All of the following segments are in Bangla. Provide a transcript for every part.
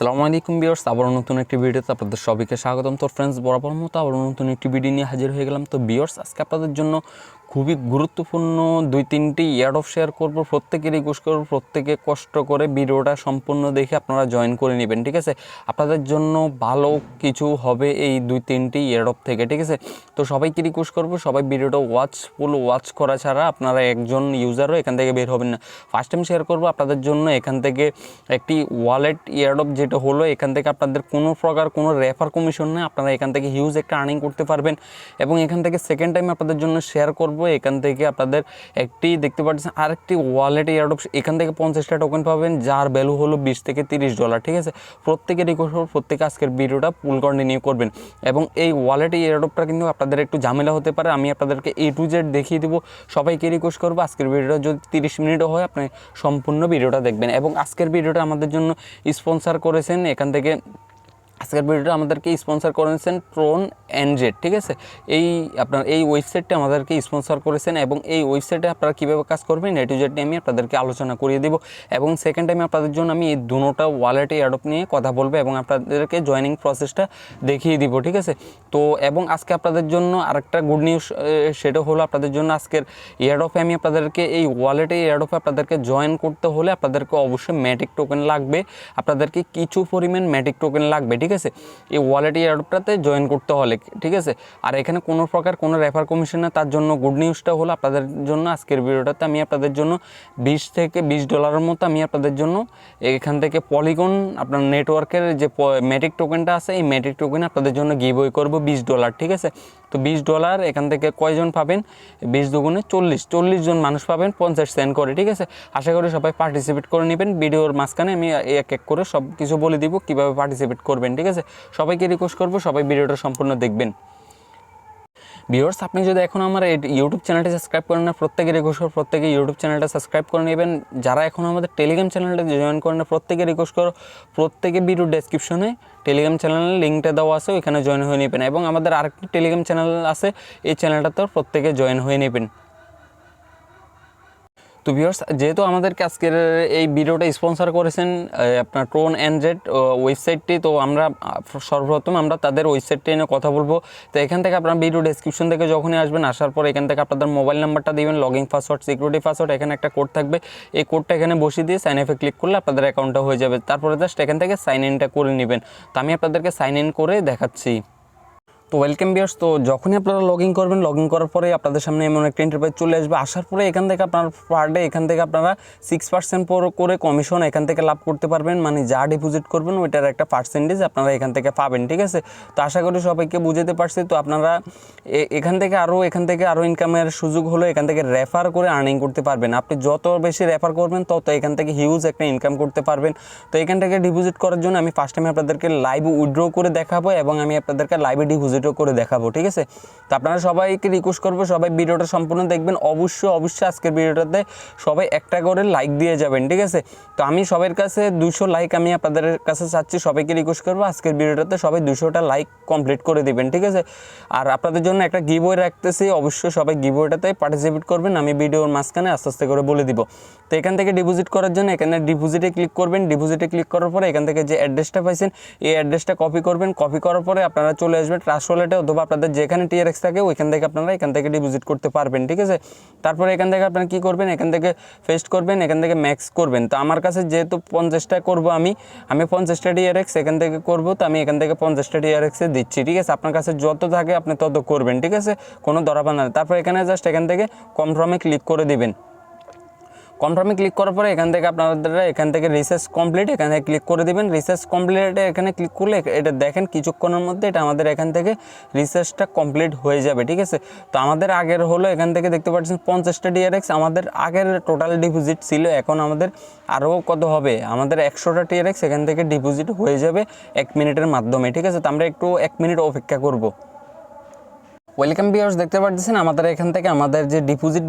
আসসালামু আলাইকুম ভিউয়ার্স, আবার নতুন একটি ভিডিওতে আপনাদের সবাইকে স্বাগতম। তো ফ্রেন্ডস, বরাবর মতো আবার নতুন একটি ভিডিও নিয়ে হাজির হয়ে গেলাম। তো ভিউয়ার্স, আজকে আপনাদের জন্য খুবই গুরুত্বপূর্ণ 2-3টি এয়ারড্রপ শেয়ার করব। প্রত্যেকে রিকোয়েস্ট করব, প্রত্যেকে কষ্ট করে ভিডিওটা সম্পূর্ণ দেখে আপনারা জয়েন করে নেবেন, ঠিক আছে। আপনাদের জন্য ভালো কিছু হবে এই 2-3টি এয়ারড্রপ থেকে, ঠিক আছে। তো সবাইকে রিকোয়েস্ট করব, সবাই ভিডিওটা ফুল ওয়াচ করা ছাড়া আপনারা একজন ইউজারও এখান থেকে বের হবেন না। ফার্স্ট টাইম শেয়ার করব আপনাদের জন্য এখান থেকে একটি ওয়ালেট এয়ারড্রপ, যেটা হলো এখান থেকে আপনাদের কোনো প্রকার কোনো রেফার কমিশন নেই, আপনারা এখান থেকে হিউজ একটা আর্নিং করতে পারবেন। এবং এখান থেকে সেকেন্ড টাইম আপনাদের জন্য শেয়ার করব, এখান থেকে আপনাদের একটি দেখতে পাচ্ছেন আরেকটি ওয়ালেট এয়ারড্রপ, এখান থেকে 50টা টোকেন পাবেন, যার ভ্যালু হলো $20 থেকে $30, ঠিক আছে। প্রত্যেকে রিকোয়েস্ট করব, প্রত্যেকে আজকের ভিডিওটা ফুল কন্টিনিউ করবেন। এবং এই ওয়ালেট এয়ারড্রপটা কিন্তু আপনাদের একটু ঝামেলা হতে পারে, আমি আপনাদেরকে A to Z দেখিয়ে দেবো। সবাইকে রিকোয়েস্ট করবো আজকের ভিডিওটা যদি 30 মিনিটও হয় আপনি সম্পূর্ণ ভিডিওটা দেখবেন। এবং আজকের ভিডিওটা আমাদের জন্য স্পন্সর করেছেন এখান থেকে, আজকের ভিডিওটা আমাদেরকে স্পন্সর করেছেন ট্রন, ঠিক আছে। আপনার এই ওয়েবসাইটটা আমাদেরকে স্পন্সর করেছেন। এবং এই ওয়েবসাইটে আপনারা কীভাবে কাজ করবেন A to Z আমি আপনাদেরকে আলোচনা করিয়ে দেবো। এবং সেকেন্ড টাইমে আপনাদের জন্য আমি এই দুটোটা ওয়ালেট এয়ারড্রপ নিয়ে কথা বলবো এবং আপনাদেরকে জয়েনিং প্রসেসটা দেখিয়ে দিব, ঠিক আছে। তো এবং আজকে আপনাদের জন্য আরেকটা গুড নিউজ, সেটা হলো আপনাদের জন্য আজকের এয়ারড্রপে আমি আপনাদেরকে এই ওয়ালেটে এয়ারড্রপে আপনাদেরকে জয়েন করতে হলে আপনাদেরকে অবশ্যই ম্যাটিক টোকেন লাগবে, আপনাদেরকে কিছু পরিমাণ ম্যাটিক টোকেন লাগবে, ঠিক আছে, এই ওয়ালেট এয়ারড্রপটাতে জয়েন করতে হলে, ঠিক আছে। আর এখানে কোনো প্রকার কোনো রেফার কমিশন না। তার জন্য গুড নিউজটা হলো আপনাদের জন্য আজকের ভিডিওটাতে আমি আপনাদের জন্য $20 মতো আমি আপনাদের জন্য এখান থেকে পলিগন আপনার নেটওয়ার্কের যে ম্যাটিক টোকেনটা আছে, এই ম্যাটিক টোকেন আপনাদের জন্য গিভওয়ে করব $20, ঠিক আছে। তো $20 এখান থেকে কয়জন পাবেন? 20 দুগুণে 40 জন মানুষ পাবেন 50 সেন্ট করে, ঠিক আছে। আশা করি সবাই পার্টিসিপেট করে নেবেন। ভিডিওর মাঝখানে আমি এক এক করে সব কিছু বলে দিব কীভাবে পার্টিসিপেট করবেন, ঠিক আছে। সবাইকে রিকোয়েস্ট করবো সবাই ভিডিওটা সম্পূর্ণ দেখবেন। ভিউয়ার্স, আপনি যদি এখন আমার ইউটিউব চ্যানেলটা সাবস্ক্রাইব করেন না, প্রত্যেকে রিকোয়েস্ট করো প্রত্যেকে ইউটিউব চ্যানেলটা সাবস্ক্রাইব করে নেবেন। যারা এখন আমাদের টেলিগ্রাম চ্যানেলটা জয়েন করেন না, প্রত্যেকে রিকোয়েস্ট করো প্রত্যেকে ভিডিও ডেসক্রিপশনে টেলিগ্রাম চ্যানেলের লিঙ্কটা দেওয়া আছে, ওইখানে জয়েন হয়ে নেবেন। এবং আমাদের আরেকটি টেলিগ্রাম চ্যানেল আছে, এই চ্যানেলটাতেও প্রত্যেকে জয়েন হয়ে নেবেন। তো ভিউয়ার্স, যেহেতু আমাদেরকে আজকের এই ভিডিওটা স্পন্সর করেছেন আপনার ট্রন ওয়েবসাইটটি, তো আমরা সর্বপ্রথম আমরা তাদের ওয়েবসাইটটি নিয়ে কথা বলবো। তো এখান থেকে আপনার ভিডিও ডেসক্রিপশন থেকে যখনই আসবেন, আসার পর এখান থেকে আপনাদের মোবাইল নাম্বারটা দিবেন, লগইন পাসওয়ার্ড, সিকিউরিটি পাসওয়ার্ড, এখানে একটা কোড থাকবে, এই কোডটা এখানে বসিয়ে দিয়ে সাইন আপে ক্লিক করলে আপনাদের অ্যাকাউন্টটা হয়ে যাবে। তারপরে জাস্ট এখান থেকে সাইন ইনটা করে নেবেন। তো আমি আপনাদেরকে সাইন ইন করে দেখাচ্ছি। তো ওয়েলকাম ভিউয়ার্স, তো যখনই আপনারা লগইন করবেন, লগইন করার পরে আপনাদের সামনে এমন একটা ইন্টারফেস চলে আসবে। আসার পরে এখান থেকে আপনার পার ডে এখান থেকে আপনারা 6% করে কমিশন এখান থেকে লাভ করতে পারবেন। মানে যা ডিপোজিট করবেন ওইটার একটা পার্সেন্টেজ আপনারা এখান থেকে পাবেন, ঠিক আছে। তো আশা করি সবাইকে বুঝতে পারছি। তো আপনারা এখান থেকে আরও ইনকামের সুযোগ হলো, এখান থেকে রেফার করে আর্নিং করতে পারবেন। আপনি যত বেশি রেফার করবেন তত এখান থেকে হিউজ একটা ইনকাম করতে পারবেন। তো এখান থেকে ডিপোজিট করার জন্য আমি ফার্স্ট টাইমে আপনাদেরকে লাইভ উইথড্র করে দেখাবো এবং আমি আপনাদেরকে লাইভে ডিপোজিট করে দেখাবো, ঠিক আছে। তো আপনারা সবাইকে রিকোয়েস্ট করবো সবাই ভিডিওটা সম্পূর্ণ দেখবেন। অবশ্যই আজকের ভিডিওটাতে সবাই একটা করে লাইক দিয়ে যাবেন, ঠিক আছে। তো আমি সবার কাছে 200 লাইক আমি আপনাদের কাছে চাচ্ছি, সবাইকে রিকোয়েস্ট করবো আজকের ভিডিওটাতে সবাই 200টা লাইক কমপ্লিট করে দিবেন, ঠিক আছে। আর আপনাদের জন্য একটা গিভওয়ে রাখতেছি, অবশ্যই সবাই গিভওয়েটাতে পার্টিসিপেট করবেন, আমি ভিডিওর মাঝখানে আস্তে আস্তে করে বলে দিব। তো এখান থেকে ডিপোজিট করার জন্য এখানে ডিপোজিটে ক্লিক করবেন। ডিপোজিটে ক্লিক করার পরে এখান থেকে যে অ্যাড্রেসটা পাইছেন এই অ্যাড্রেসটা কপি করবেন। কপি করার পরে আপনারা চলে আসবেন ট্রাস্ট ওয়ালেটে, অথবা আপনাদের যেখানে TRX থাকে ওইখান থেকে আপনারা এখান থেকে ডিপোজিট করতে পারবেন, ঠিক আছে। তারপরে এখান থেকে আপনারা কী করবেন, এখান থেকে পেস্ট করবেন, এখান থেকে ম্যাক্স করবেন। তো আমার কাছে যেহেতু 50টা করবো, আমি 50টা TRX এখান থেকে করবো, তো আমি এখান থেকে 50টা TRX দিচ্ছি, ঠিক আছে। আপনার কাছে যত থাকে আপনি তত করবেন, ঠিক আছে, কোনো ধরাবাধা নেই। তারপর এখানে জাস্ট এখান থেকে কনফার্মে ক্লিক করে দিবেন। কনফার্মে ক্লিক করার পরে এখান থেকে আপনারা এখান থেকে রিসার্চ কমপ্লিট এখানে ক্লিক করে দিবেন। রিসার্চ কমপ্লিটে এখানে ক্লিক করলে এটা দেখেন কিছুক্ষণের মধ্যে এটা আমাদের এখান থেকে রিসার্চটা কমপ্লিট হয়ে যাবে, ঠিক আছে। তো আমাদের আগের হলো এখান থেকে দেখতে পাচ্ছেন 50টা TRX আমাদের আগের টোটাল ডিপোজিট ছিল, এখন আমাদের আরও কত হবে, আমাদের 100টা TRX এখান থেকে ডিপোজিট হয়ে যাবে 1 মিনিটের মাধ্যমে, ঠিক আছে। তো আমরা একটু 1 মিনিট অপেক্ষা করব। ওয়েলকাম ভিউয়ার্স, দেখতে পাচ্ছেন আমাদের এখান থেকে আমাদের যে ডিপোজিট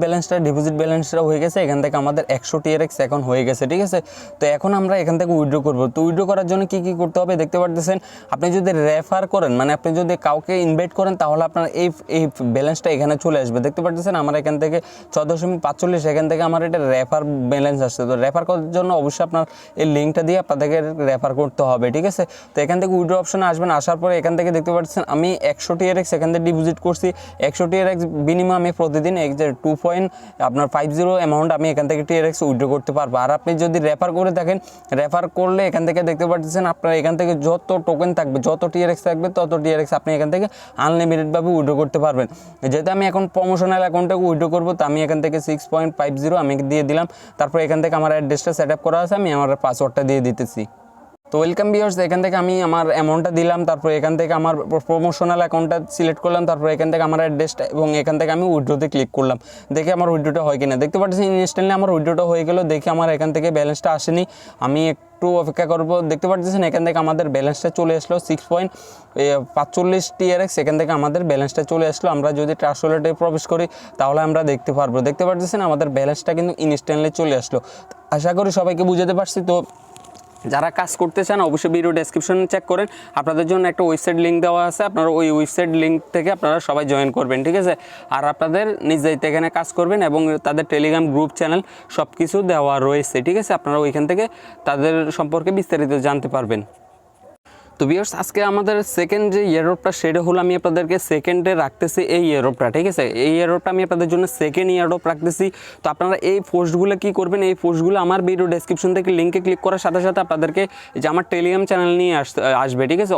ব্যালেন্সটা হয়ে গেছে। এখান থেকে আমাদের 100 TRX এখন হয়ে গেছে, ঠিক আছে। তো এখন আমরা এখান থেকে উইথড্র করব। তো উইথড্র করার জন্য কি করতে হবে দেখতে পাচ্ছেন। আপনি যদি রেফার করেন, মানে আপনি যদি কাউকে ইনভাইট করেন, তাহলে আপনার এই ব্যালেন্সটা এখানে চলে আসবে। দেখতে পাচ্ছেন আমার এখান থেকে 14.45 এখান থেকে আমার এটা রেফার ব্যালেন্স আসছে। তো রেফার করার জন্য অবশ্যই আপনার এই লিঙ্কটা দিয়ে আপনাদেরকে রেফার করতে হবে, ঠিক আছে। তো এখান থেকে উইথড্র অপশনে আসবেন, আসার পরে এখান থেকে দেখতে পাচ্ছেন আমি 100 TRX এখান থেকে ডিপোজিট করছি। 100 TRX বিনিময়ে আমি প্রতিদিন 2.50 অ্যামাউন্ট আমি এখান থেকে TRX উইথড্র করতে পারবো। আর আপনি যদি রেফার করে থাকেন, রেফার করলে এখান থেকে দেখতে পাচ্ছেন আপনার এখান থেকে যত টোকেন থাকবে, যত TRX থাকবে, তত TRX আপনি এখান থেকে আনলিমিটেডভাবে উইথড্র করতে পারবেন। যেহেতু আমি এখন প্রমোশনাল অ্যাকাউন্টটাকে উইথড্র করবো, তো আমি এখান থেকে 6.50 আমি দিয়ে দিলাম। তারপর এখান থেকে আমার অ্যাড্রেসটা সেট আপ করা আছে, আমি আমার পাসওয়ার্ডটা দিয়ে দিতেছি। তো ওয়েলকাম ভিউয়ার্স, এখান থেকে আমি আমার অ্যামাউন্টটা দিলাম। তারপর এখান থেকে আমার প্রমোশনাল অ্যাকাউন্টটা সিলেক্ট করলাম। তারপর এখান থেকে আমার অ্যাড্রেসটা এবং এখান থেকে আমি উইথড্রোতে ক্লিক করলাম। দেখে আমার উইথড্রোটা হয় কিনা, দেখতে পাচ্ছেন ইনস্ট্যান্টলি আমার উইথড্রোটা হয়ে গেল। দেখে আমার এখান থেকে ব্যালেন্সটা আসেনি, আমি একটু অপেক্ষা করবো। দেখতে পাচ্ছেন এখান থেকে আমাদের ব্যালেন্সটা চলে আসলো 6.45 TRX এখান থেকে আমাদের ব্যালেন্সটা চলে আসলো। আমরা যদি ট্রাস্ট ওয়ালেটে প্রবেশ করি তাহলে আমরা দেখতে পারবো। দেখতে পাচ্ছেন আমাদের ব্যালেন্সটা কিন্তু ইনস্ট্যান্টলি চলে আসলো। আশা করি সবাইকে বুঝাতে পারছি। তো যারা কাজ করতে চান অবশ্যই ভিডিও ডেসক্রিপশনে চেক করেন, আপনাদের জন্য একটা ওয়েবসাইট লিঙ্ক দেওয়া আছে। আপনারা ওই ওয়েবসাইট লিঙ্ক থেকে আপনারা সবাই জয়েন করবেন, ঠিক আছে। আর আপনাদের নিজেই এখানে কাজ করবেন এবং তাদের টেলিগ্রাম গ্রুপ চ্যানেল সব কিছু দেওয়া রয়েছে, ঠিক আছে। আপনারা ওইখান থেকে তাদের সম্পর্কে বিস্তারিত জানতে পারবেন। তো ভিউয়ার্স, আজকে আমাদের সেকেন্ড যে ইয়ারড্রপটা সেটা হলো আমি আপনাদেরকে সেকেন্ডে রাখতেছি এই ইয়ারড্রপটা, ঠিক আছে। এই ইয়ারড্রপটা আমি আপনাদের জন্য সেকেন্ড ইয়ারড্রপ রাখতেছি। তো আপনারা এই পোস্টগুলো কি করবেন, এই পোস্টগুলো আমার ভিডিও ডেসক্রিপশন থেকে লিঙ্কে ক্লিক করার সাথে সাথে আপনাদেরকে যে আমার টেলিগ্রাম চ্যানেল নিয়ে আসবে, ঠিক আছে।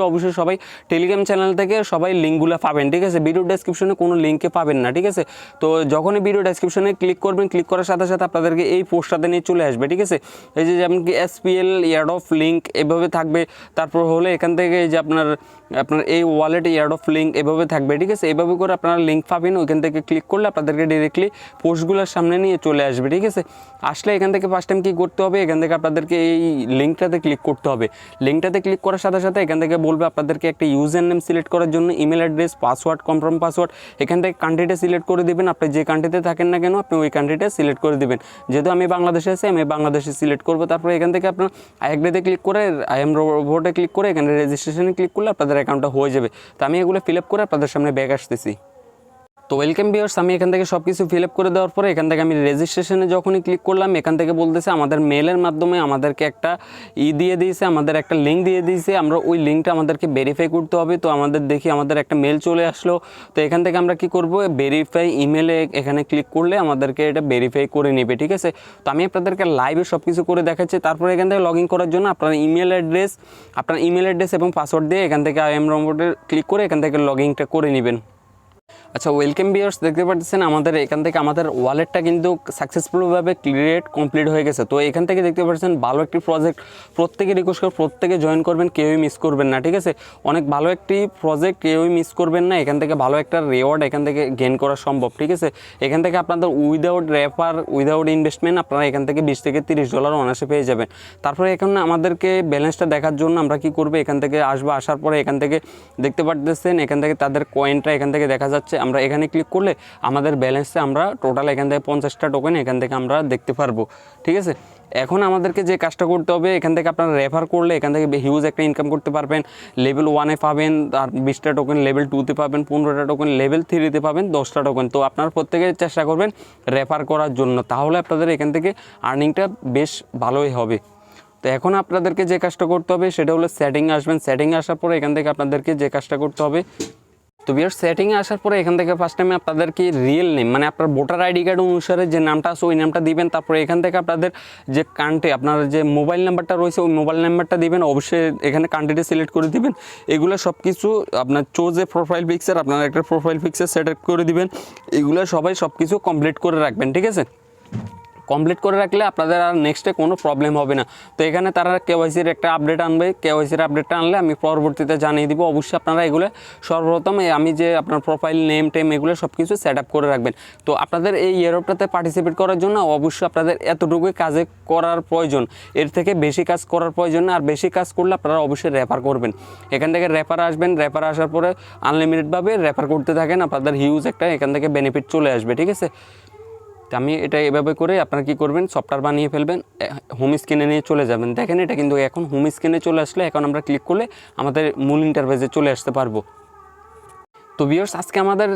অবশ্যই সবাই টেলিগ্রাম চ্যানেল থেকে সবাই লিঙ্কগুলো পাবেন, ঠিক আছে। ভিডিও ডেসক্রিপশনে কোনো লিঙ্কে পাবেন না, ঠিক আছে। তো যখনই ভিডিও ডেসক্রিপশনে ক্লিক করবেন, ক্লিক করার সাথে সাথে আপনাদেরকে এই পোস্টটাতে নিয়ে চলে আসবে, ঠিক আছে। এই যে যেমন কি SPL ইয়ারড্রপ লিঙ্ক এভাবে থাকবে। তারপর হলে এখান থেকে যে আপনার এই ওয়ালেট ইয়ারড্রপ লিঙ্ক এভাবে থাকবে, ঠিক আছে। এইভাবে করে আপনারা লিঙ্ক পাবেন, ওইখান থেকে ক্লিক করলে আপনাদেরকে ডিরেক্টলি পোস্টগুলোর সামনে নিয়ে চলে আসবে, ঠিক আছে। আসলে এখান থেকে ফার্স্ট টাইম কী করতে হবে, এখান থেকে আপনাদেরকে এই লিঙ্কটাতে ক্লিক করতে হবে। লিঙ্কটাতে ক্লিক করার সাথে সাথে এখান থেকে বলবে আপনাদেরকে একটা ইউজার নেম সিলেক্ট করার জন্য, email address, password, confirm password. এখান থেকে কান্ট্রিটা সিলেক্ট করে দেবেন। আপনি যে কান্ট্রিতে থাকেন না কেন আপনি ওই কান্ট্রিটা সিলেক্ট করে দেবেন। যেহেতু আমি বাংলাদেশে আছি, আমি বাংলাদেশে সিলেক্ট করবো। তারপরে এখান থেকে আপনার আইএগ্রিতে ক্লিক করে আই এম রোবটে ক্লিক করে এখানে রেজিস্ট্রেশনে ক্লিক করলে আপনাদের অ্যাকাউন্টটা হয়ে যাবে। তো আমি এগুলো ফিল আপ করে আপনাদের সামনে ব্যাক আসতেছি। তো ওয়েলকাম ভিউয়ার্স, আমি এখান থেকে সব কিছু ফিল আপ করে দেওয়ার পরে এখান থেকে আমি রেজিস্ট্রেশনে যখনই ক্লিক করলাম, এখান থেকে বলতেছে আমাদের মেলের মাধ্যমে আমাদেরকে একটা দিয়ে দিয়েছে, আমাদের একটা লিঙ্ক দিয়ে দিয়েছে। আমরা ওই লিঙ্কটা আমাদেরকে ভেরিফাই করতে হবে। তো আমাদের দেখি আমাদের একটা মেল চলে আসলো। তো এখান থেকে আমরা কি করব, ভেরিফাই ইমেলে এখানে ক্লিক করলে আমাদেরকে এটা ভেরিফাই করে নেবে, ঠিক আছে। তো আমি আপনাদেরকে লাইভে সব কিছু করে দেখাচ্ছি। তারপরে এখান থেকে লগ ইন করার জন্য আপনার ইমেল অ্যাড্রেস এবং পাসওয়ার্ড দিয়ে এখান থেকে আই এম রোবটে ক্লিক করে এখান থেকে লগ ইনটা করে নেবেন। আচ্ছা, ওয়েলকাম ভিউয়ার্স, দেখতে পাচ্ছেন আমাদের এখান থেকে আমাদের ওয়ালেটটা কিন্তু সাকসেসফুলভাবে কমপ্লিট হয়ে গেছে। তো এখান থেকে দেখতে পাচ্ছেন ভালো একটি প্রজেক্ট, প্রত্যেকে রিকোয়েস্ট করে প্রত্যেকে জয়েন করবেন, কেউই মিস করবেন না, ঠিক আছে। অনেক ভালো একটি প্রজেক্ট, কেউই মিস করবেন না। এখান থেকে ভালো একটা রিওয়ার্ড এখান থেকে গেইন করা সম্ভব, ঠিক আছে। এখান থেকে আপনাদের উইদাউট রেফার, উইদাউট ইনভেস্টমেন্ট আপনারা এখান থেকে $20 থেকে $30 অনায়াসে পেয়ে যাবেন। তারপরে এখানে আমাদেরকে ব্যালেন্সটা দেখার জন্য আমরা কি করবো, এখান থেকে আসার পরে এখান থেকে দেখতে পাচ্ছেন এখান থেকে তাদের কয়েনটা এখান থেকে দেখা যাচ্ছে। আমরা এখানে ক্লিক করলে আমাদের ব্যালেন্সে আমরা টোটাল এখান থেকে 50টা টোকেন এখান থেকে আমরা দেখতে পারবো, ঠিক আছে। এখন আমাদেরকে যে কাজটা করতে হবে, এখান থেকে আপনারা রেফার করলে এখান থেকে হিউজ একটা ইনকাম করতে পারবেন। লেভেল 1-এ পাবেন আর 20টা টোকেন, লেভেল 2-তে পাবেন 15টা টোকেন, লেভেল 3-তে পাবেন 10টা টোকেন। তো আপনারা প্রত্যেকে চেষ্টা করবেন রেফার করার জন্য, তাহলে আপনাদের এখান থেকে আর্নিংটা বেশ ভালোই হবে। তো এখন আপনাদেরকে যে কাজটা করতে হবে সেটা হলো সেটিংয়ে আসবেন। সেটিংয়ে আসার পরে এখান থেকে আপনাদেরকে যে কাজটা করতে হবে, তো ভিউয়ার্স সেটিংয়ে আসার পরে এখান থেকে ফার্স্ট টাইমে আপনাদেরকে রিয়েল নেম, মানে আপনার ভোটার আইডি কার্ড অনুসারে যে নামটা আছে ওই নামটা দিবেন। তারপরে এখান থেকে আপনাদের যে কান্ট্রি, আপনার যে মোবাইল নাম্বারটা রয়েছে ওই মোবাইল নাম্বারটা দিবেন। অবশ্যই এখানে কান্ট্রিটা সিলেক্ট করে দিবেন। এগুলো সব কিছু আপনার চোজে প্রোফাইল পিকচার, আপনার একটা প্রোফাইল পিকচার সেট করে দিবেন। এগুলো সবাই সব কিছু কমপ্লিট করে রাখবেন, ঠিক আছে। কমপ্লিট করে রাখলে আপনাদের আর নেক্সটে কোনো প্রবলেম হবে না। তো এখানে তারা কেওয়াইসির একটা আপডেট আনবে, কেওয়াইসির আপডেটটা আনলে আমি পরবর্তীতে জানিয়ে দিব। অবশ্যই আপনারা এগুলো সর্বপ্রথম আমি যে আপনার প্রোফাইল নেম টেম এগুলো সব কিছু সেট আপ করে রাখবেন। তো আপনাদের এই এয়ারড্রপটাতে পার্টিসিপেট করার জন্য অবশ্যই আপনাদের এতটুকুই কাজে করার প্রয়োজন, এর থেকে বেশি কাজ করার প্রয়োজন না। আর বেশি কাজ করলে আপনারা অবশ্যই রেফার করবেন। এখান থেকে রেফার আসবেন, রেফার আসার পরে আনলিমিটেডভাবে রেফার করতে থাকেন, আপনাদের হিউজ একটা এখান থেকে বেনিফিট চলে আসবে, ঠিক আছে। তো আমি এটা এভাবে করে আপনারা কী করবেন, সফটওয়্যার বানিয়ে ফেলবেন, হোম স্ক্রিনে নিয়ে চলে যাবেন। দেখেন এটা কিন্তু এখন হোম স্ক্রিনে চলে আসলে এখন আমরা ক্লিক করলে আমাদের মূল ইন্টারফেসে চলে আসতে পারবো। তো ভিউয়ার্স আজকে আমাদের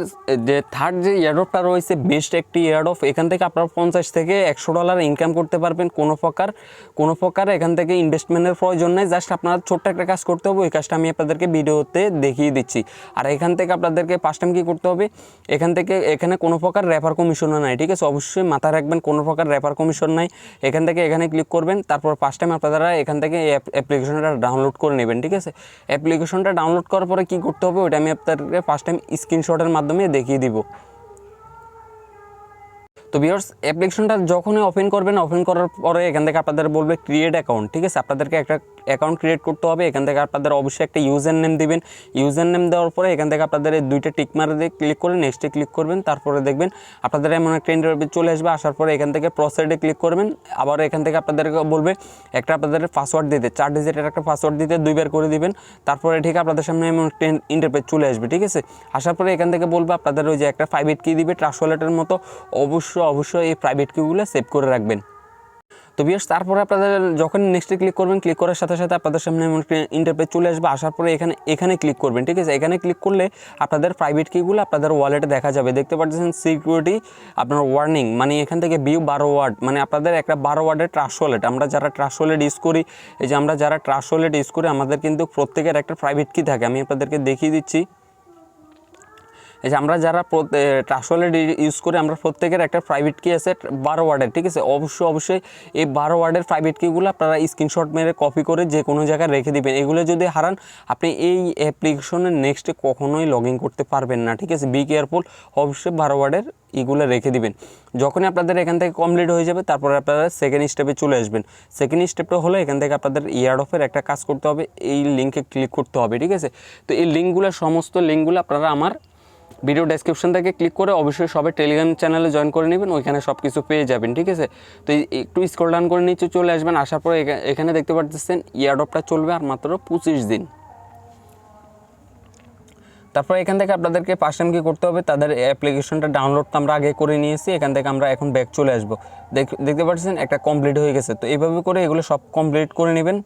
যে থার্ড যে এয়ারড্রপটা রয়েছে বেস্ট একটি এয়ারড্রপ, এখান থেকে আপনারা 50 থেকে $100 ইনকাম করতে পারবেন। কোনো প্রকার এখান থেকে ইনভেস্টমেন্টের প্রয়োজন নেই, জাস্ট আপনারা ছোট্ট একটা কাজ করতে হবে, ওই কাজটা আমি আপনাদেরকে ভিডিওতে দেখিয়ে দিচ্ছি। আর এখান থেকে আপনাদেরকে ফার্স্ট টাইম কী করতে হবে, এখানে কোনো প্রকার রেফার কমিশনও নাই, ঠিক আছে। অবশ্যই মাথায় রাখবেন কোনো প্রকার রেফার কমিশন নাই। এখান থেকে এখানে ক্লিক করবেন, তারপর ফার্স্ট টাইম আপনারা এখান থেকে অ্যাপ্লিকেশনটা ডাউনলোড করে নেবেন, ঠিক আছে। অ্যাপ্লিকেশনটা ডাউনলোড করার পরে কী করতে হবে ওইটা আমি আপনাদেরকে ফার্স্ট টাইম স্ক্রিনশটের মাধ্যমে দেখিয়ে দিব। তো ভিউয়ার্স অ্যাপ্লিকেশনটা যখনই ওপেন করবেন, ওপেন করার পরে এখান থেকে আপনাদের বলবে ক্রিয়েট অ্যাকাউন্ট, ঠিক আছে। আপনাদেরকে একটা অ্যাকাউন্ট ক্রিয়েট করতে হবে। এখান থেকে আপনাদের অবশ্যই একটা ইউজার নেম দিবেন। ইউজার নেম দেওয়ার পরে এখান থেকে আপনাদের এই দুইটা টিক মারে দিয়ে ক্লিক করে নেক্সটে ক্লিক করবেন। তারপরে দেখবেন আপনাদের এমন একটা ইন্টারফেস চলে আসবে। আসার পরে এখান থেকে প্রসিডে ক্লিক করবেন। আবার এখান থেকে আপনাদেরকে বলবে একটা আপনাদের পাসওয়ার্ড দিতে, 4 ডিজিটের একটা পাসওয়ার্ড দিতে 2বার করে দিবেন। তারপরে ঠিক আপনাদের সামনে এমন একটা ইন্টারফেস চলে আসবে, ঠিক আছে। আসার পরে এখান থেকে বলবে আপনাদের ওই যে একটা প্রাইভেট কি দিবে ট্রাস্ট ওয়ালেটের মতো, অবশ্যই এই প্রাইভেট কিগুলো সেভ করে রাখবেন। তো ভিউয়ার্স তারপরে আপনাদের যখন নেক্সটে ক্লিক করবেন, ক্লিক করার সাথে সাথে আপনাদের সামনে এমন ইন্টারফেস চলে আসবে। আসার পরে এখানে ক্লিক করবেন, ঠিক আছে। এখানে ক্লিক করলে আপনাদের প্রাইভেট কিগুলো আপনাদের ওয়ালেটে দেখা যাবে। দেখতে পাচ্ছেন সিকিউরিটি আপনার ওয়ার্নিং, মানে এখান থেকে ভিউ 12 ওয়ার্ড, মানে আপনাদের একটা 12 ওয়ার্ডের ট্রাস্ট ওয়ালেট। আমরা যারা ট্রাস্ট ওয়ালেট ইউজ করি, এই যে আমরা যারা ট্রাস্ট ওয়ালেট ইউজ করি আমাদের কিন্তু প্রত্যেকের একটা প্রাইভেট কি থাকে। আমি আপনাদেরকে দেখিয়ে দিচ্ছি। এই যে আমরা যারা ট্রাস্ট ওয়ালেট ইউজ করি আমরা প্রত্যেকের একটা প্রাইভেট কি আছে 12 ওয়ার্ডের, ঠিক আছে। অবশ্যই এই 12 ওয়ার্ডের প্রাইভেট কিগুলো আপনারা স্ক্রিনশট মেরে কপি করে যে কোনো জায়গায় রেখে দিবেন। এগুলো যদি হারান আপনি এই অ্যাপ্লিকেশনের নেক্সটে কখনোই লগ ইন করতে পারবেন না, ঠিক আছে। বি কেয়ারফুল, অবশ্যই 12 ওয়ার্ডের এগুলো রেখে দিবেন। যখনই আপনাদের এখান থেকে কমপ্লিট হয়ে যাবে তারপরে আপনারা সেকেন্ড স্টেপে চলে আসবেন। সেকেন্ড স্টেপটা হলো এখান থেকে আপনাদের এয়ারড্রপের একটা কাজ করতে হবে, এই লিঙ্কে ক্লিক করতে হবে, ঠিক আছে। তো এই লিঙ্কগুলো সমস্ত লিঙ্কগুলো আপনারা আমার ভিডিও ডেসক্রিপশন থেকে ক্লিক করে অবশ্যই সবাই টেলিগ্রাম চ্যানেলে জয়েন করে নেবেন, ওইখানে সব কিছু পেয়ে যাবেন, ঠিক আছে। তো একটু স্ক্রল ডাউন করে নিচে চলে আসবেন। আসার পরে এখানে দেখতে পাচ্ছেন এয়ারড্রপটা চলবে আর মাত্র 25 দিন। তারপর এখান থেকে আপনাদেরকে ফার্স্ট টাইম কী করতে হবে, তাদের অ্যাপ্লিকেশনটা ডাউনলোড তো আমরা আগে করে নিয়েছি। এখান থেকে আমরা এখন ব্যাক চলে আসবো। দেখতে পাচ্ছেন একটা কমপ্লিট হয়ে গেছে। তো এইভাবে করে এগুলো সব কমপ্লিট করে নেবেন।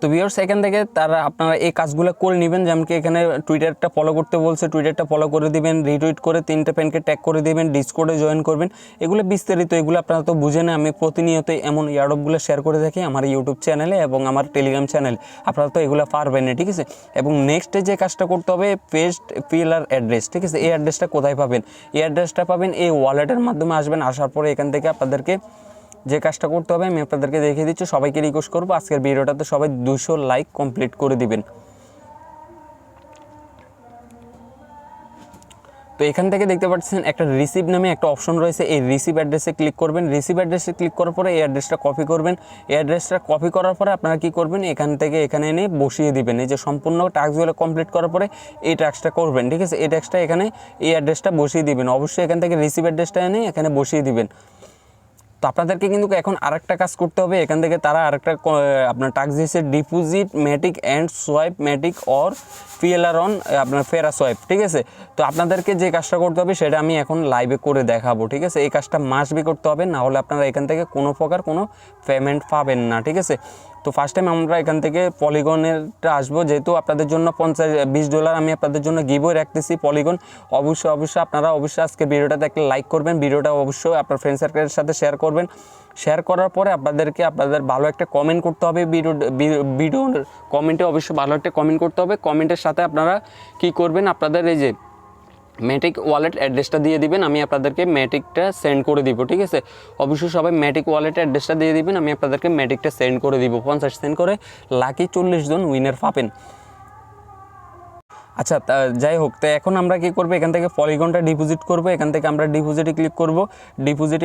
তো ভিউয়ার্স এখান থেকে তারা আপনারা এই কাজগুলো করে নেবেন। যেমন কি এখানে টুইটারটা ফলো করতে বলছে, টুইটারটা ফলো করে দিবেন, রিটুইট করে 3টে পেনকে ট্যাগ করে দিবেন, ডিসকর্ডে জয়েন করবেন। এগুলো বিস্তারিত, এগুলো আপনারা তো বুঝেন। আমি প্রতিনিয়ত এমন এয়ারড্রপগুলো শেয়ার করে থাকি আমার ইউটিউব চ্যানেলে এবং আমার টেলিগ্রাম চ্যানেলে, আপনারা তো এগুলো পারবেন না, ঠিক আছে। এবং নেক্সটে যে কাজটা করতে হবে পেস্ট পিএলআর অ্যাড্রেস, ঠিক আছে। এই অ্যাড্রেসটা কোথায় পাবেন, এই অ্যাড্রেসটা পাবেন এই ওয়ালেটের মাধ্যমে। আসবেন, আসার পরে এখান থেকে আপনাদেরকে যে কাজটা করতে হবে আমি আপনাদেরকে দেখিয়ে দিচ্ছি। সবাইকে রিকোয়েস্ট করবো আজকের ভিডিওটাতে সবাই 200 লাইক কমপ্লিট করে দিবেন। তো এখান থেকে দেখতে পাচ্ছেন একটা রিসিভ নামে একটা অপশন রয়েছে, এই রিসিভ অ্যাড্রেসে ক্লিক করবেন। রিসিভ অ্যাড্রেসে ক্লিক করার পরে এই অ্যাড্রেসটা কপি করবেন। এই অ্যাড্রেসটা কপি করার পরে আপনারা কী করবেন, এখান থেকে এখানে এনে বসিয়ে দিবেন। এই যে সম্পূর্ণ টাস্কগুলো কমপ্লিট করার পরে এই টাস্কটা করবেন, ঠিক আছে। এই টাস্কটা এখানে এই অ্যাড্রেসটা বসিয়ে দিবেন। অবশ্যই এখান থেকে রিসিভ অ্যাড্রেসটা এনে এখানে বসিয়ে দিবেন। তো আপনাদেরকে কিন্তু এখন আরেকটা কাজ করতে হবে। এখান থেকে তারা আরেকটা আপনার টাস্ক দিয়েছে, deposit Matic and swipe Matic or PLR on আপনার ফেরা সোয়াইপ, ঠিক আছে। তো আপনাদেরকে যে কাজটা করতে হবে সেটা আমি এখন লাইভে করে দেখাবো, ঠিক আছে। এই কাজটা মাস্ট বি করতে হবে, না হলে আপনারা এখান থেকে কোনো প্রকার কোনো পেমেন্ট পাবেন না, ঠিক আছে। তো ফার্স্ট টাইম আমরা এখান থেকে পলিগনেরটা আসবো, যেহেতু আপনাদের জন্য $20 আমি আপনাদের জন্য গিভওয়ে রাখতেছি পলিগন। অবশ্যই আপনারা আজকে ভিডিওটাতে একটা লাইক করবেন, ভিডিওটা অবশ্যই আপনার ফ্রেন্ড সার্কেলের সাথে শেয়ার করবেন। শেয়ার করার পরে আপনাদের ভালো একটা কমেন্ট করতে হবে। ভিডিওর কমেন্টে অবশ্যই ভালো একটা কমেন্ট করতে হবে। কমেন্টের সাথে আপনারা কি করবেন, আপনাদের এই যে ম্যাটিক ওয়ালেট অ্যাড্রেসটা দিয়ে দিবেন, আমি আপনাদেরকে ম্যাটিকটা সেন্ড করে দিব, ঠিক আছে। অবশ্যই সবাই ম্যাটিক ওয়ালেট অ্যাড্রেসটা দিয়ে দিবেন, আমি আপনাদেরকে ম্যাটিকটা সেন্ড করে দিব। 50 সেন্ড করে লাকি 40 জন উইনার পাবেন। আচ্ছা যাই হোক, তো এখন আমরা কি করব, এখান থেকে পলিগনটা ডিপোজিট করব। এখান থেকে আমরা ডিপোজিটে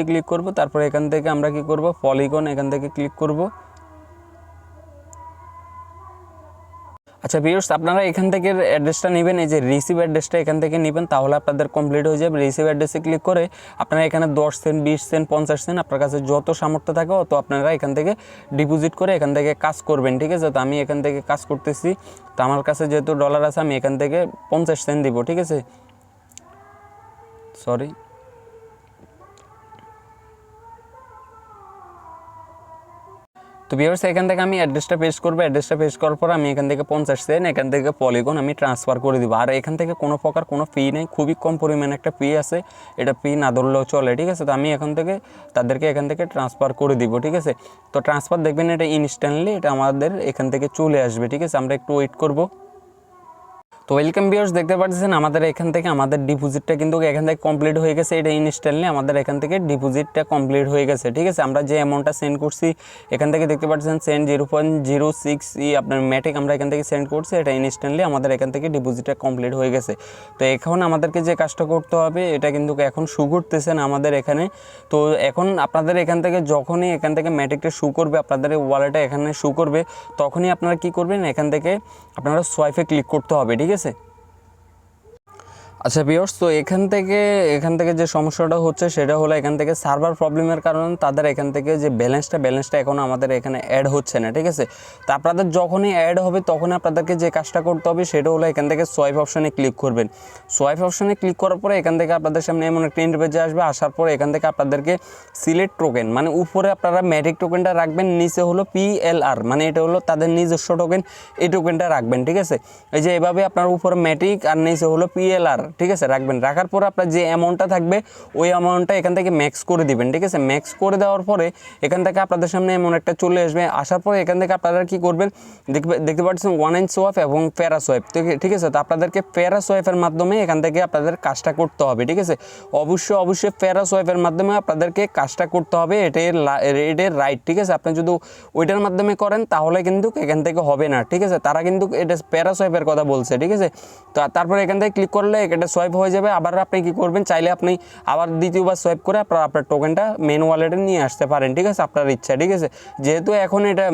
ক্লিক করব, তারপরে এখান থেকে আমরা কি করব, পলিগন এখান থেকে ক্লিক করব। আচ্ছা ভিউয়ার্স, আপনারা এখান থেকে অ্যাড্রেসটা নেবেন, এই যে রিসিভ অ্যাড্রেসটা এখান থেকে নেবেন, তাহলে আপনাদের কমপ্লিট হয়ে যাবে। রিসিভ অ্যাড্রেসে ক্লিক করে আপনারা এখানে 10 সেন্ট, 20 সেন্ট, 50 সেন্ট আপনার কাছে যত সামর্থ্য থাকে তো আপনারা এখান থেকে ডিপোজিট করে এখান থেকে কাজ করবেন, ঠিক আছে। তো আমি এখান থেকে কাজ করতেছি, তো আমার কাছে যেহেতু ডলার আছে আমি এখান থেকে 50 সেন্ট দিব, ঠিক আছে। সরি, তো ভিউয়ার্স এখান থেকে আমি অ্যাড্রেসটা পেস্ট করবো। অ্যাড্রেসটা পেস্ট করার পর আমি এখান থেকে 50 সেন্ট এখান থেকে পলিগন আমি ট্রান্সফার করে দিব। আর এখান থেকে কোনো প্রকার কোনো ফি নেই, খুবই কম পরিমাণে একটা ফি আছে, এটা ফি না ধরলেও চলে, ঠিক আছে। তো আমি এখান থেকে তাদেরকে এখান থেকে ট্রান্সফার করে দিব, ঠিক আছে। তো ট্রান্সফার দেখবেন এটা ইনস্ট্যান্টলি এটা আমাদের এখান থেকে চলে আসবে, ঠিক আছে। আমরা একটু ওয়েট করব। তো ওয়েলকাম ভিউয়ার্স, দেখতে পাচ্ছেন আমাদের এখান থেকে আমাদের ডিপোজিটটা কিন্তু এখান থেকে কমপ্লিট হয়ে গেছে। এটা ইনস্ট্যান্টলি আমাদের এখান থেকে ডিপোজিটটা কমপ্লিট হয়ে গেছে, ঠিক আছে। আমরা যে অ্যামাউন্টটা সেন্ড করছি এখান থেকে দেখতে পাচ্ছেন সেন্ড 0.06 আপনার ম্যাটিক আমরা এখান থেকে সেন্ড করছি, এটা ইনস্ট্যান্টলি আমাদের এখান থেকে ডিপোজিটটা কমপ্লিট হয়ে গেছে। তো এখন আমাদেরকে যে কাজটা করতে হবে এটা কিন্তু এখন শু করতেছে না আমাদের এখানে। তো এখন আপনাদের এখান থেকে যখনই এখান থেকে ম্যাটিকটা শু করবে, আপনাদের ওয়ালেটে এখানে শু করবে, তখনই আপনারা কি করবেন, এখান থেকে আপনারা সোয়াইপে ক্লিক করতে হবে, ঠিক আছে। আচ্ছা ভিউয়ার্স, তো এখান থেকে যে সমস্যাটা হচ্ছে সেটা হলো এখান থেকে সার্ভার প্রবলেমের কারণে তাদের এখান থেকে যে ব্যালেন্সটা এখন আমাদের এখানে অ্যাড হচ্ছে না, ঠিক আছে। তো আপনাদের যখনই অ্যাড হবে তখনই আপনাদেরকে যে কাজটা করতে হবে সেটা হলো এখান থেকে সোয়াইপ অপশানে ক্লিক করবেন। সোয়াইপ অপশানে ক্লিক করার পরে এখান থেকে আপনাদের সামনে এমন একটা ইন্টারফেসে আসবে। আসার পরে এখান থেকে আপনাদেরকে সিলেক্ট টোকেন, মানে উপরে আপনারা ম্যাটিক টোকেনটা রাখবেন, নিচে হলো PLR, মানে এটা হলো তাদের নিজস্ব টোকেন, এই টোকেনটা রাখবেন, ঠিক আছে। এই যে এভাবে আপনার উপরে ম্যাটিক আর নিচে হলো PLR, ঠিক আছে, রাখবেন। রাখার পরে আপনার যে অ্যামাউন্টটা থাকবে ওই অ্যামাউন্টটা এখান থেকে ম্যাক্স করে দিবেন, ঠিক আছে। ম্যাক্স করে দেওয়ার পরে এখান থেকে আপনাদের সামনে এমন একটা চলে আসবে। আসার পরে এখান থেকে আপনারা কি করবেন, দেখতে পাচ্ছেন ওয়ান এন্ড সোয়াইপ এবং প্যারা সোয়াইপ, ঠিক আছে। তো আপনাদেরকে প্যারা সোয়াইপের মাধ্যমে এখান থেকে আপনাদের কাজটা করতে হবে, ঠিক আছে। অবশ্যই প্যারা সোয়াইপের মাধ্যমে আপনাদেরকে কাজটা করতে হবে, এটার রাইট, ঠিক আছে। আপনি যদি ওইটার মাধ্যমে করেন তাহলে কিন্তু এখান থেকে হবে না, ঠিক আছে। তারা কিন্তু এটা প্যারা সোয়াইপের কথা বলছে, ঠিক আছে। তো তারপরে এখান থেকে ক্লিক করলে এটা সোয়াইপ হয়ে যাবে। আবার আপনি কি করবেন, চাইলে আপনি আবার দ্বিতীয়বার সোয়াইপ করে আপনার টোকেনটা মেন ওয়ালেটে নিয়ে আসতে পারেন, ঠিক আছে, আপনার ইচ্ছা, ঠিক আছে। যেহেতু এখন এটা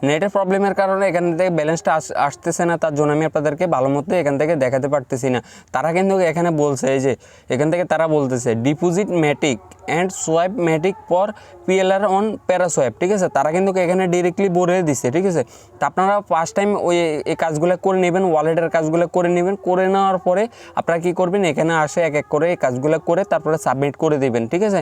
নেটের প্রবলেমের কারণে এখান থেকে ব্যালেন্সটা আসতেছে না, তার জন্য আমি আপনাদেরকে ভালো মতো এখান থেকে দেখাতে পারতেছি না। তারা কিন্তু এখানে বলছে, এই যে এখান থেকে তারা বলতেছে deposit Matic and swipe Matic for PLR on প্যারা সোয়াইপ, ঠিক আছে। তারা কিন্তু এখানে ডিরেক্টলি বলে দিচ্ছে, ঠিক আছে। তো আপনারা ফার্স্ট টাইম এই কাজগুলো করে নেবেন, ওয়ালেটের কাজগুলো করে নেবেন। করে নেওয়ার পরে আপনারা কী করবেন, এখানে আসে এক এক করে এই কাজগুলো করে তারপরে সাবমিট করে দেবেন, ঠিক আছে।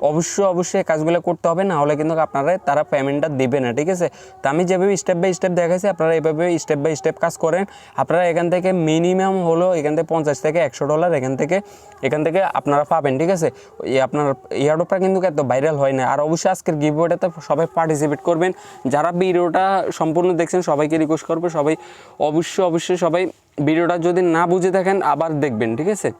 অবশ্যই কাজগুলো করতে হবে, না হলে কিন্তু আপনারা তারা পেমেন্টটা দেবে না, ঠিক আছে। তো আমি যেভাবে স্টেপ বাই স্টেপ দেখাচ্ছি আপনারা এইভাবে স্টেপ বাই স্টেপ কাজ করেন। আপনারা এখান থেকে মিনিমাম হলো এখান থেকে 50 থেকে $100 এখান থেকে আপনারা পাবেন, ঠিক আছে। আপনার এয়ারড্রপটা কিন্তু এত ভাইরাল হয় না। আর অবশ্যই আজকের গিভওয়েতে সবাই পার্টিসিপেট করবেন। যারা ভিডিওটা সম্পূর্ণ দেখছেন সবাইকে রিকোয়েস্ট করবো, সবাই অবশ্যই সবাই ভিডিওটা যদি না বুঝে থাকেন আবার দেখবেন, ঠিক আছে।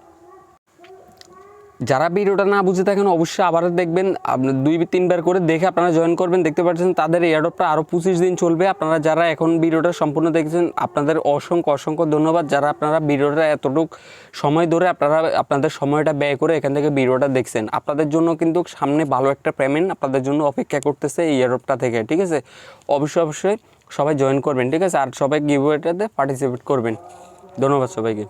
যারা ভিডিওটা না বুঝে থাকেন অবশ্যই আবার দেখবেন, আপনি 2-3 বার করে দেখে আপনারা জয়েন করবেন। দেখতে পাচ্ছেন তাদের এয়ারড্রপটা আরও 25 দিন চলবে। আপনারা যারা এখন ভিডিওটা সম্পূর্ণ দেখছেন আপনাদের অসংখ্য ধন্যবাদ। যারা আপনারা ভিডিওটা এতটুকু সময় ধরে আপনাদের সময়টা ব্যয় করে এখান থেকে ভিডিওটা দেখছেন, আপনাদের জন্য কিন্তু সামনে ভালো একটা পেমেন্ট আপনাদের জন্য অপেক্ষা করতেছে এই এয়ারড্রপটা থেকে, ঠিক আছে। অবশ্যই সবাই জয়েন করবেন, ঠিক আছে। আর সবাই গিভওয়েটাতে পার্টিসিপেট করবেন। ধন্যবাদ সবাইকে।